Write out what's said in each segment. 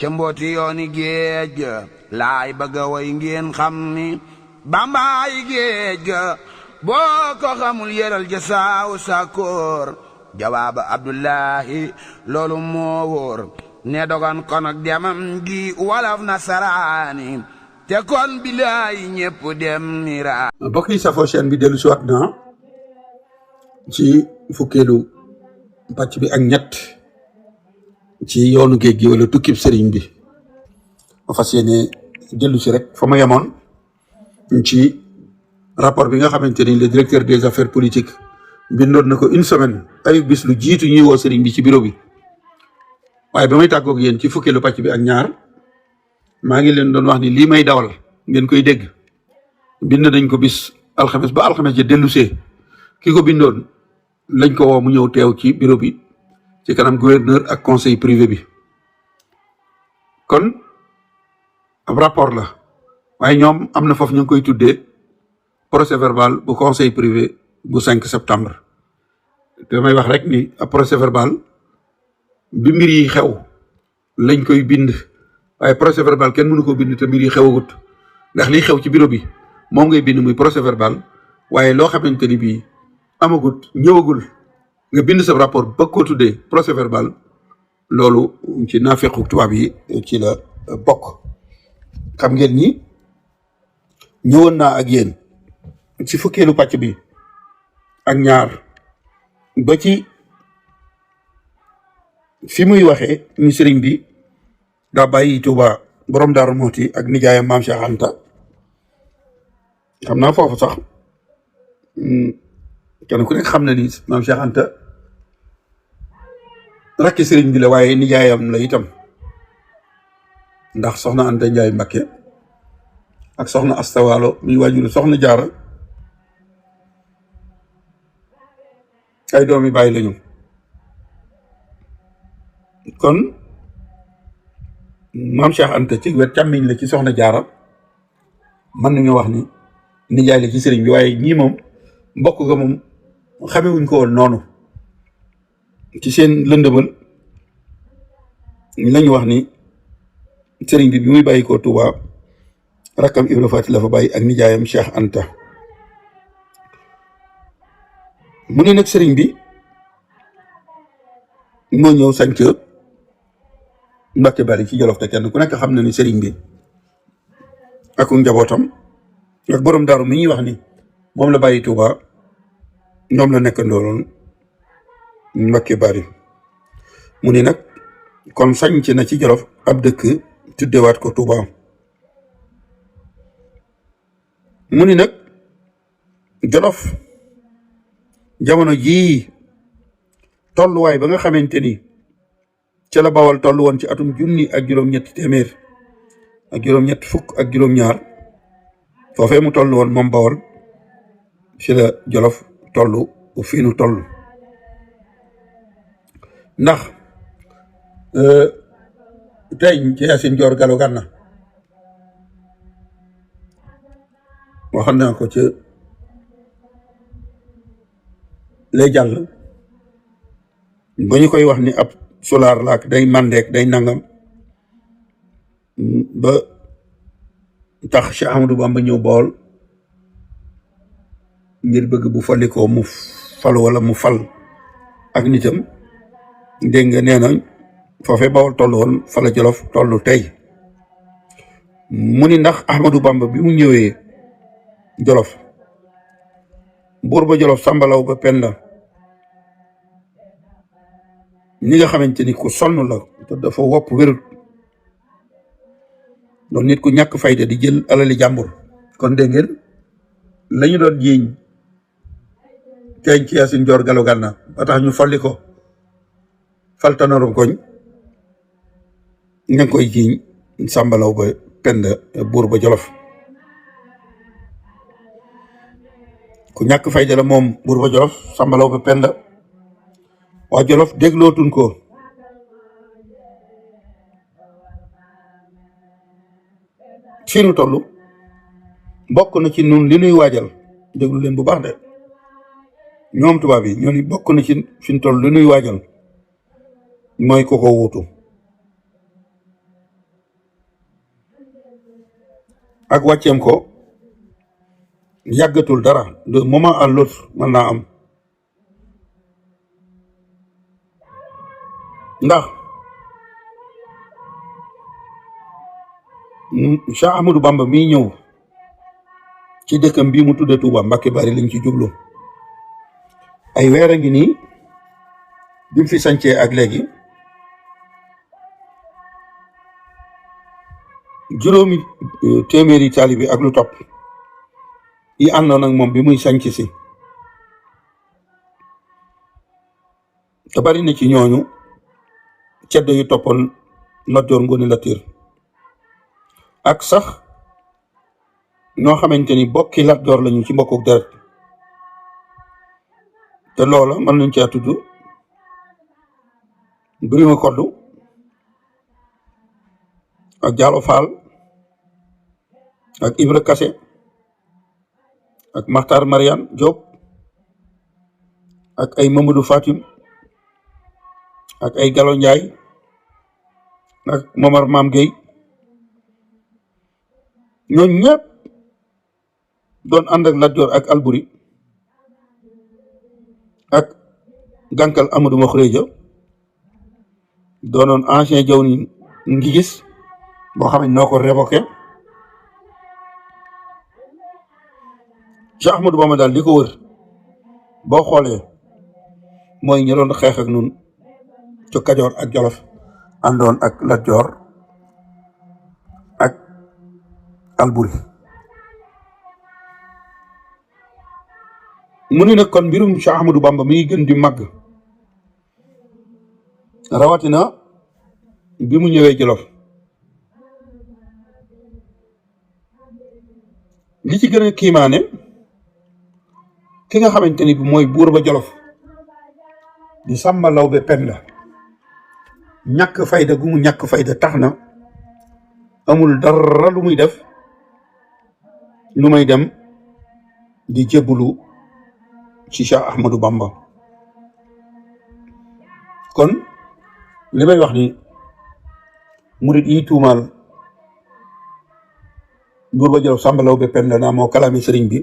ca mbooti yooni géej ga laay bëgga way ngeen xam ni bambaay géej ga boo ko xamul yëral ja saaw sakoor jawaaba abdullahi loolu moo wóor ne dogan kon ak demam gi walaf nasaraani te kon bilaay ñépp dem ni raa mbokk yi safoo chaîne bi dellu si waat na ci fukkeelu pàcc bi ak ñett ci yoonu géej gi wala tukkib sëriñ bi ma fas yéene dellu si rek fa ma yemoon ci rapport bi nga xamante ni le directeur des affaires politiques bindoon na ko une semaine ay bis lu jiitu ñuy woo sëriñ bi ci bureau bi waaye ba may tàggoog yéen ci fukkeelu pàcc bi ak ñaar maa ngi leen doon wax ni lii may dawal ngeen koy dégg bind nañ ko bis alxames ba alxames ja dellusee ki ko bindoon lañ ko woo mu ñëw teew ci bureau bi ci kanam gouverneur ak conseil privé bi kon ab rapport la waaye ñoom am na foofu ñu ngi koy tuddee procès verbal bu conseil privé bu 5 septembre damay wax rek ni ab procès verbal bi mbir yi xew lañ koy bind waaye procès verbal kenn mënu ko bind te mbir yi xewagut ndax liy xew ci bureau bi moom ngay bind muy procès verbal waaye loo xamante ni bii amagut ñëwagul nga bind sa rapport ba ko tuddee procès verbal loolu ci naafequ tubaab yi ci la bokk. xam ngeen ni ñëwoon naa ak yéen ci fukkeelu pàcc bi ak ñaar ba ci fi muy waxee ni sëriñ bi daa bàyyi Tuuba borom Daaru Muxti ak nijaayam maam Cheikh Anta xam naa foofu sax kenn ku nekk xam na ni maam Cheikh Anta rakki sëriñ bi la waaye nijaayam la itam ndax soxna Anta Njaay Mbakke ak soxna Asta Waalo muy waajuru soxna Jaara ay doomi bàyyi lañu kon maam Cheikh Anta ci wet càmmiñ la ci soxna Jaara mën nañu wax ni nijaay la ci sëriñ bi waaye ñii moom mbokk ga moom xamewuñ ko woon noonu ci seen lëndëmal lañu wax ni sëriñ bi muy bàyyi ko Touba rakkam Ibra Faati la fa bàyyi ak nijaayam Cheikh Anta mu ne nag sëriñ bi moo ñëw sanc Mbàkke Bari ci Jolof te kenn ku nekk xam na ni sëriñ bi ak njabootam ak borom daaru mi ñuy wax ni moom la bàyyi Touba ñoom la nekk ndooloon Mbàkke Bari mu ni nag kon sanc na ci Jolof ab dëkk tuddewaat ko Touba mu ni nag Jolof jamono jii tolluwaay ba nga xamante ni ca la Bawol toll woon ci atum junni ak juróom-ñetti téeméer ak juróom-ñett fukk ak juróom-ñaar foofee mu toll woon moom Bawol ci la Jolof toll fii nu toll ndax tey ci Yaasin Joor Galo Gànna waxoon naa ko ca lay jàll ba ñu koy wax ni ab solaar laak day mandeek day nangam ba tax Cheikh Ahmadou Bamba ñëw Bawol ngir bëgg bu falikoo mu fal wala mu fal ak nitam dégg nga nee na foofee Bawol toll woon fa la Jolof toll tey mu ni ndax Ahmadou Bamba bi mu ñëwee Jolof buur ba Jolof sàmbalaw ba penda ñi nga xamante ni ku sonn la te dafa wopp wérut doon nit ku ñàkk fayda di jël alali jàmbur kon dégg ngeen la ñu doon jiiñ teeñ ci Yaasin Joor Galo Gànna ba tax ñu folli ko fal Tanoor Koñ ña ngi koy jiiñ sàmbalaw ba penda buur ba Jolof ku ñàkk fayda la moom buur ba Jolof sàmbalaw ba penda waa Jolof déglootuñ ko fii nu toll bokk na ci nun li nuy waajal déglu leen bu baax de ñoom tubaab yi ñoo ni bokk na ci fi nu toll li nuy waajal mooy ko wuutu ak wàcceem ko yàggatul dara de moment à l'autre mën naa am ndax Cheikh Ahmadou Bamba mii ñëw ci dëkkam bii mu tudde Touba Mbacké Bari lañ ci jublu ay weer a ngi nii bi mu fi sancee ak léegi juróomi téeméeri taalibe ak lu topp yi àndoon ak moom bi muy sanc si te bari na ci ñooñu ceddo yu toppoon Lat Joor Ngoone Latiir ak sax ñoo xamante ni bokki Lat Joor lañu ci mbokkuk deret te loola mën nañ caa tudd Birima Koddu ak Jaalo Faal ak Ibra Kase ak Maxtaar Mariane Diop ak ay Mamadou Fatim ak ay Galo Njaay ak Momar Maam Gueye ñooñu ñëpp doon ànd ak Lat Joor ak Alburi ak gànkal Amadou Mokhreja doonoon ancien jaw ni ngi gis boo xam ne noo ko révoqué Cheikh Ahmadou Bamba daal li ko wër boo xoolee mooy ñu doon xeex ak nun ci Kajoor ak Jolof àndoon ak Lat Joor ak Alburi mu ne nag kon mbirum Cheikh Ahmadou Bamba mi gën di màgg rawatina bi mu ñëwee Jolof li ci gën a kiimaane ki nga xamante ni bi mooy buur ba Jolof di Sàmba Lawbe Penda ñàkk fayda gu mu ñàkk fayda tax na amul dara lu muy def lu may dem di jébbulu ci Cheikh Ahmadou Bamba kon li may wax ni murit yi tuumaal buur ba Jolof Sàmba Lawbe Penda naa moo kalaami sëriñ bi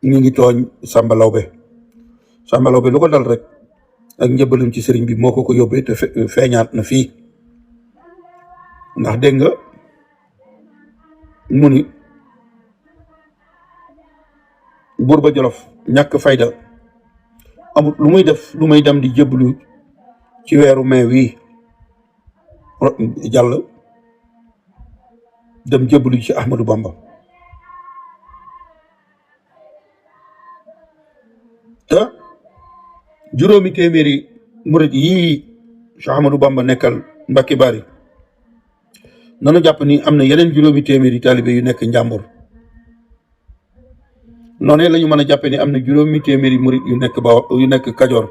ñu ngi tooñ Sàmba Lawbe lu ko dal rek ak njëbbalam ci sëriñ bi moo ko yóbbee te feeñaat na fii ndax dégg nga mu ni buur ba Jolof ñàkk fayda amul lu muy def lu may dem di jébbalu ci weeru mai wii jàll dem jébbalu ci Ahmadou Bamba te juróomi téeméeri murit yii Cheikh Ahmadou Bamba nekkal Mbacké Bari nanu jàpp ni am na yeneen juróomi téeméeri taalibe yu nekk Njàmbur noonu la ñu mën a jàppe ni am na juróomi téeméeri murit yu nekk Kajoor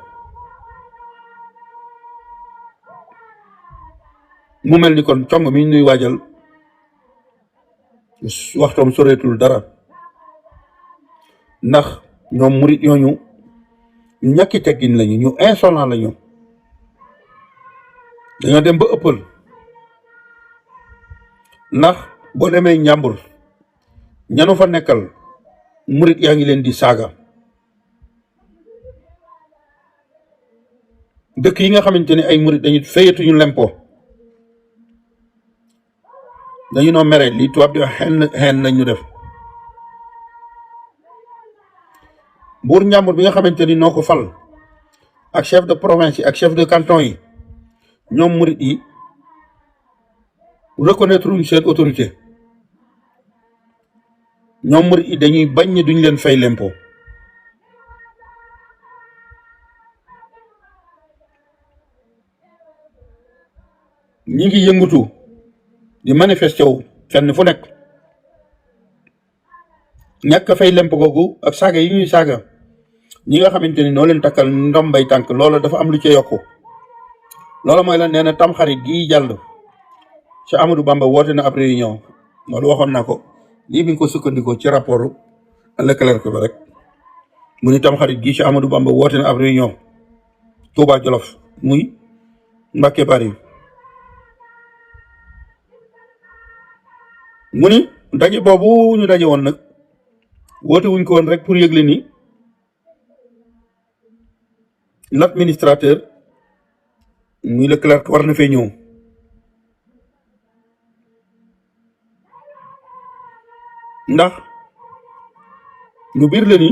mu mel ni kon cong mi nuy waajal waxtoom soreetul dara ndax ñoom murit yooñu ñu ñàkki teggin lañu ñu insolent lañu dañoo dem ba ëppal ndax boo demee Njàmbur ñanu fa nekkal murit yaa ngi leen di saaga dëkk yi nga xamante ne ay murit dañu fayatuñu lempo dañu noo mere li tubaab di wax xeen lañ ñu def buur Njàmbur bi nga xamante ni noo ko fal ak chef de province yi ak chef de canton yi ñoom murit yi reconnaître uñ seen autorité ñoom murit yi dañuy bañ ne duñ leen fay lempo ñi ngi yëngatu di manifesté wu fenn fu nekk ñàkk fay lemp googu ak saaga yi ñuy saaga ñi nga xamante ni noo leen takkal ndombay tànk loola dafa am lu ca yokku loola mooy la nee na tamxarit gii jàll Cheikh Ahmadou Bamba woote na ab réunion loolu waxoon naa ko lii bi nga ko sukkandikoo ci rapport Leclerc ba rek mu ni tamxarit gii Cheikh Ahmadou Bamba woote na ab réunion Touba Jolof muy Mbacké Bari mu ni daje boobu ñu daje woon nag woote wuñ ko woon rek pour yëgle ni l'administrateur muy le clerc war na fee ñëw ndax ñu biir la ni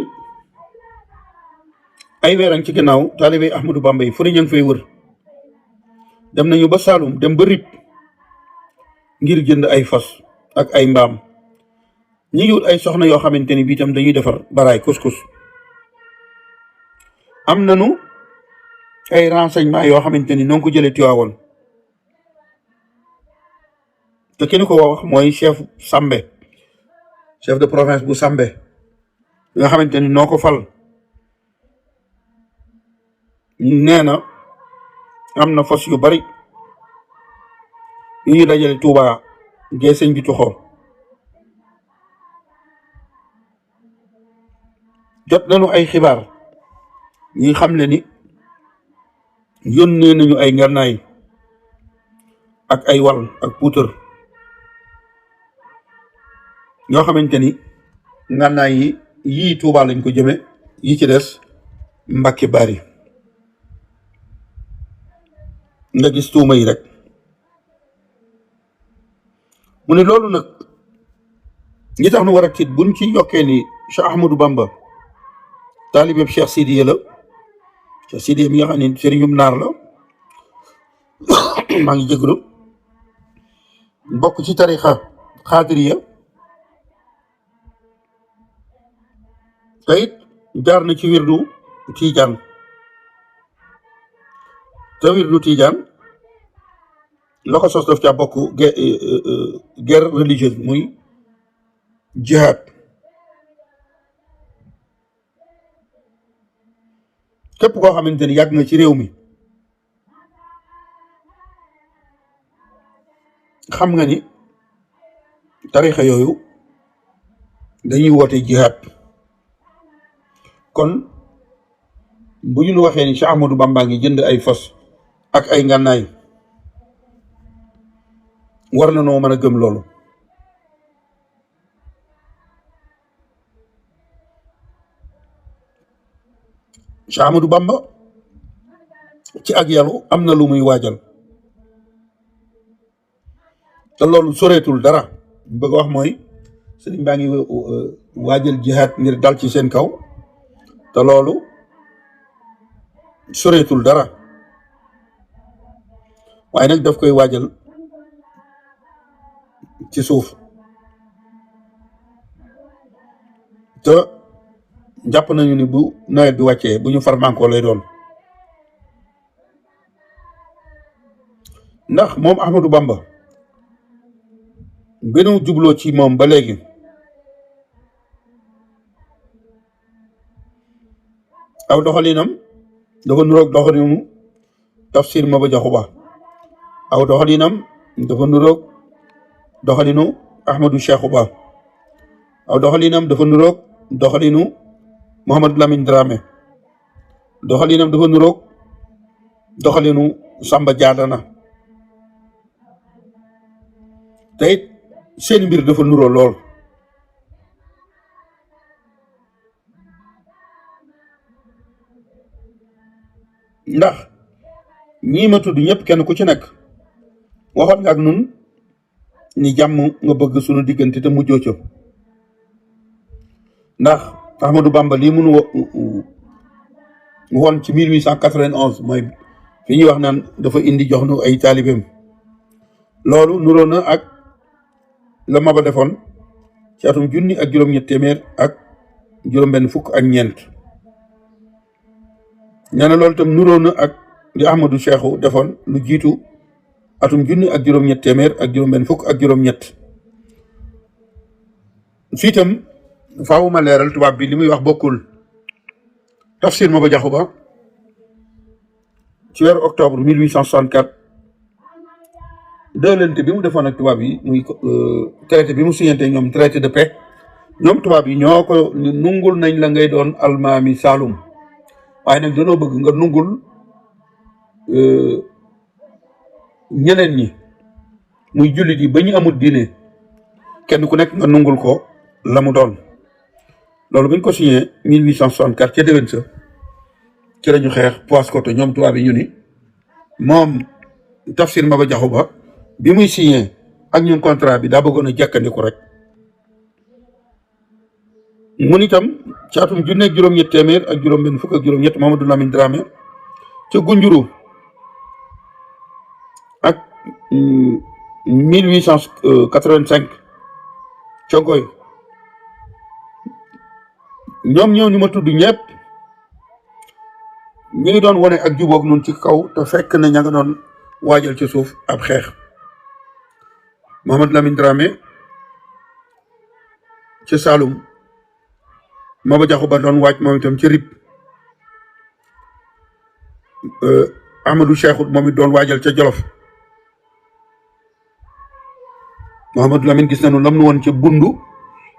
ay weeran ci gannaaw taalibe Ahmadou Bamba yi fu ne ñu ngi fay wër dem nañu ba Saalum dem ba Rip ngir jënd ay fas ak ay mbaam ñi ngi wut ay soxna yoo xamante ni bii tam dañuy defar baraay kus-kus am nañu ay renseignement yoo xamante ni noo ngi ko jëlee Tiwaawoon te ki ñu ko wax mooy chef Sambe chef de province bu Sambe nga xamante ni noo ko fal nee na am na fas yu bari yu ñuy dajale Touba gee sëñ bi tuxoo jot nañu ay xibaar ñi xam le ni yónnee nañu ay ngarnaay ak ay wal ak puutar ñoo xamante ni ngarnaay yi yii Touba lañ ko jëme yi ci des Mbàkke Bari nga gis tuuma yi rek mu ne loolu nag ñi tax nu war a tiit buñ ci yokkee ni Cheikh Ahmadou Bamba taalibeeb Cheikh Sidiye la Cheikh Sidiye mi nga xam ne sëriñum naar la maa ngi jégalu bokk ci tarixa xaadiriya te it jaar na ci wirdu Tiijaan te wirdu Tiijaan la ko sos daf caa bokk guerre religieuse muy jihad képp koo xamante ni yàgg nga ci réew mi xam nga ni tarixa yooyu dañuy woote jihad kon bu ñu waxee ni Cheikh Ahmadou Bamba ngi jënd ay fas ak ay ngànnaay war na noo mën a gëm loolu Cheikh Ahmadou Bamba ci ak yàllu am na lu muy waajal te loolu soreetul dara bëgg wax mooy sëriñ baa ngi waajal jihaad ngir dal ci seen kaw te loolu soreetul dara waaye nag daf koy waajal ci suuf te jàpp nañu ni bu nawet bi wàccee bu ñu farmankoo lay doon ndax moom Ahmadou Bamba benu jubloo ci moom ba léegi aw doxalinam dafa nuroog doxalinu Tafsir Maba Jaxu Ba aw doxalinam dafa nuroog doxalinu Ahmadou Cheikhou Ba aw doxalinam dafa nuroog doxalinu Mohamed Lamine Dramé doxalinam dafa nuroog doxalinu Samba Diadana te it seen mbir dafa nuroo lool ndax ñii ma tudd ñëpp kenn ku ci nekk waxoon nga ak nun ni jàmm nga bëgg sunu diggante te mujjoo ca ndax Ahmadou Bamba lii mënu woon ci 1891 mooy fi ñuy wax naan dafa indi jox nu ay taalibeem loolu nuroo na ak la Maba defoon ci atum 1900 ak juróom-benn fukk ak ñeent nee na loolu itam nuroo na ak li Ahmadou Cheikhou defoon lu jiitu atum 1900 ak juróom-benn fukk ak juróom-ñett fii itam faawu ma leeral tubaab bi li muy wax bokkul Tafsir Maba Jaxu Ba ci weeru octobre 1864 dëlante bi mu defoon ak tubaab yi muy traité bi mu signante ñoom traité de paix ñoom tubaab yi ñoo ko nungul nañ la ngay doon almaami Saalum waaye nag danoo bëgg nga nungul ñeneen ñi muy jullit yi ba ñu amul diine kenn ku nekk nga nungul ko la mu doon. loolu bu ñu ko signé 1864 ca déwén sa ci la ñu xeex Paoskoto ñoom tubaab yi ñu ni moom Tafsir Maba Jaxu Ba bi muy signé ak ñun contrat bi daa bëggoon a jekkandiku rek. mun itam ci atum junne juróom-ñett téeméer ak juróom-benn fukk ak juróom-ñett Mamadou Lamine Dramé ca Gunjuru ak 1885 ca Ngoy ñoom ñoo ñu ma tudd ñëpp ñu ngi doon wane ak jubóog nun ci kaw te fekk na ña nga doon waajal ci suuf ab xeex. Mamadou Lamine Dramé ca Saloum Maba Jaxu Ba doon waaj moom itam ci Rip Amadou Cheikhut moom it doon waajal ca Jolof Mamadou Lamine gis nañu lam nu woon ca Bundu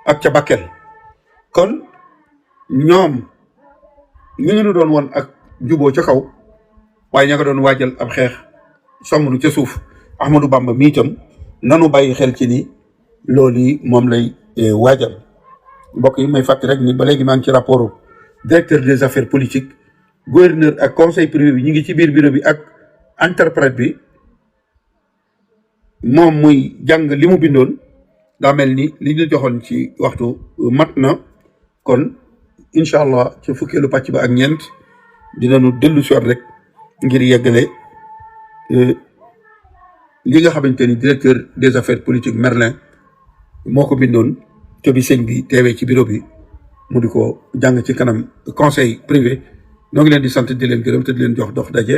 ak ca Bakel. kon ñoom ñu ngi doon woon ak juboo ca kaw waaye ña nga doon waajal ab xeex sommnu ca suuf. Ahmadou Bamba mi itam nanu bàyyi xel ci ni loolu yi moom lay waajal. mbokk yi may fàttali rek ni ba léegi maa ngi ci rapport directeur des affaires politiques gouverneur ak conseil privé bi ñu ngi ci biir bureau bi ak interprète bi moom muy jàng li mu bindoon daa mel ni li ñu joxoon ci waxtu mat na. kon incha allah ci fukkeelu pàcc ba ak ñeent dinañu dellu si waat rek ngir yeggale li nga xamante ni directeur des affaires politiques Merlin moo ko bindoon te bi sëñ bi teewee ci bureau bi mu di ko jàng ci kanam conseil privé. ñoo ngi leen di sant di leen gërëm te di leen jox dox daje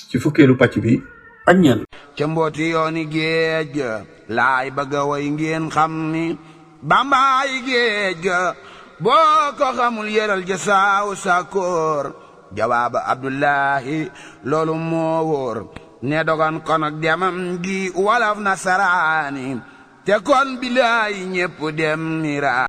ci fukkeelu pàcc bi ak ñeent. ca mbooti yooni géej ga laay bëgg a way ngeen xam ni Bambaay géej ga boo ko xamul yëral ja saaw sakoor jawaaba Abdullahi loolu moo wóor ne dogon kon ak demam gi walaf nasaraani te kon bilaay ñépp dem nira